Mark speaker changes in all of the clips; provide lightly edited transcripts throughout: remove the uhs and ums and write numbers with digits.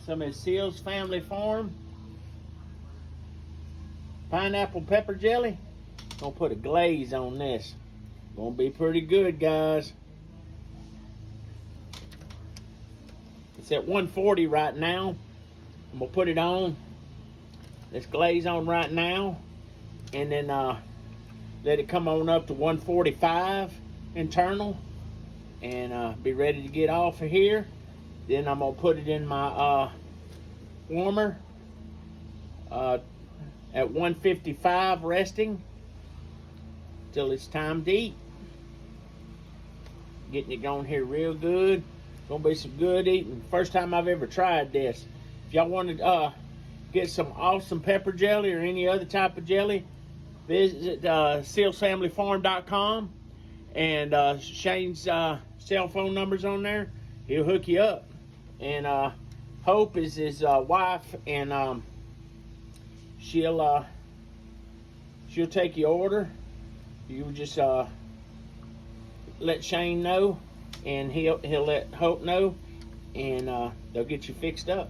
Speaker 1: Some of Seals Family Farm pineapple pepper jelly. Gonna put a glaze on this. Gonna be pretty good, guys. It's at 140 right now. I'm gonna put it on. Let's glaze on right now, and then let it come on up to 145 internal, and be ready to get off of here. Then I'm gonna put it in my warmer at 155 resting till it's time to eat. Getting it going here real good. Gonna be some good eating. First time I've ever tried this. If y'all want to get some awesome pepper jelly or any other type of jelly, visit sealsfamilyfarm.com, and Shane's cell phone number's on there. He'll hook you up. And Hope is his wife, and she'll take your order. You just let Shane know, and he'll let Hope know, and they'll get you fixed up.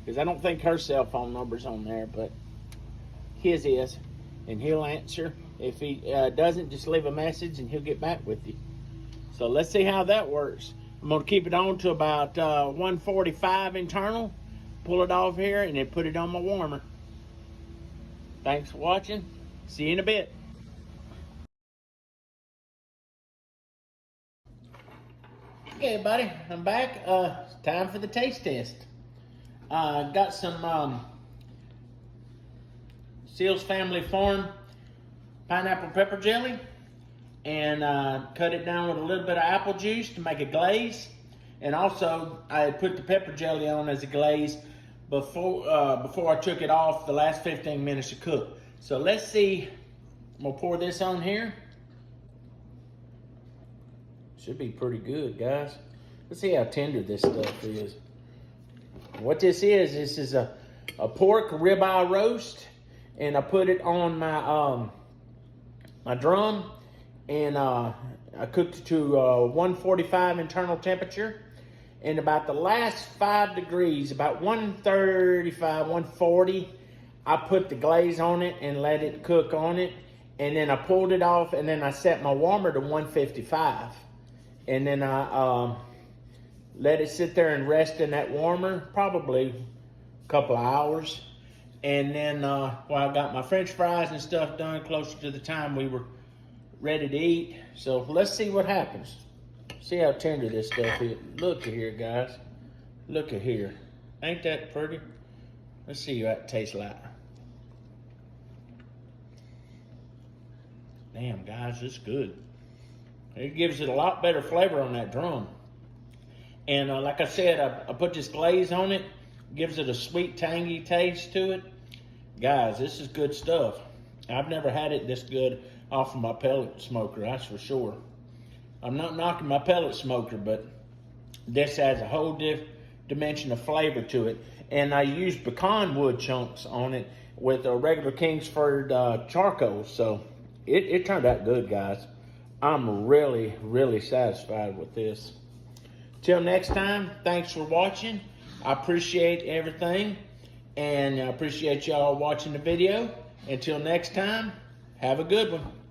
Speaker 1: Because I don't think her cell phone number's on there, but his is, and he'll answer. If he doesn't, just leave a message and he'll get back with you. So let's see how that works. I'm going to keep it on to about 145 internal, pull it off here, and then put it on my warmer. Thanks for watching. See you in a bit. Okay, everybody, I'm back. It's time for the taste test. Got some Seals Family Farm pineapple pepper jelly, and cut it down with a little bit of apple juice to make a glaze. And also, I had put the pepper jelly on as a glaze before I took it off the last 15 minutes to cook. So let's see. I'm gonna pour this on here. Should be pretty good, guys. Let's see how tender this stuff is. What this is a pork ribeye roast, and I put it on my my drum, and I cooked it to 145 internal temperature. And about the last 5 degrees, about 135, 140, I put the glaze on it and let it cook on it. And then I pulled it off, and then I set my warmer to 155. And then I let it sit there and rest in that warmer, probably a couple of hours. And then while I got my French fries and stuff done, closer to the time we were ready to eat. So let's see what happens. See how tender this stuff is. Look at here, guys. Look at here. Ain't that pretty? Let's see what it tastes like. Damn, guys, it's good. It gives it a lot better flavor on that drum. And like I said, I put this glaze on it. Gives it a sweet, tangy taste to it. Guys, this is good stuff. I've never had it this good off of my pellet smoker, that's for sure. I'm not knocking my pellet smoker, but this adds a whole dimension of flavor to it. And I used pecan wood chunks on it with a regular Kingsford charcoal. So it turned out good, guys. I'm really, really satisfied with this. Till next time, thanks for watching. I appreciate everything, and I appreciate y'all watching the video. Until next time, have a good one.